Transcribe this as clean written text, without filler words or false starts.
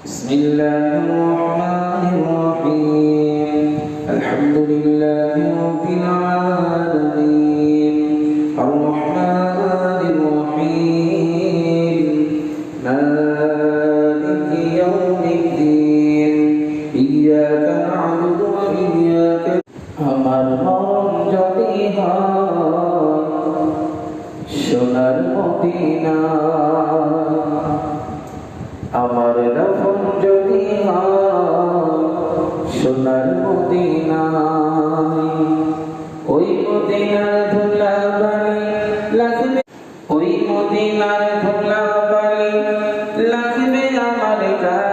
بسم الله الرحمن الرحيم الحمد لله رب العالمين الرحمن الرحيم مالك يوم الدين إياك نعبد وإياك আমার মরণ যদি হয় সোনার মদিনা আমার দাফন যদি হয় সোনার মদিনায় ওই মদিনার ধুলা বালি লাগবে ওই মদিনার ধুলা বালি লাগবে আমার গায়ে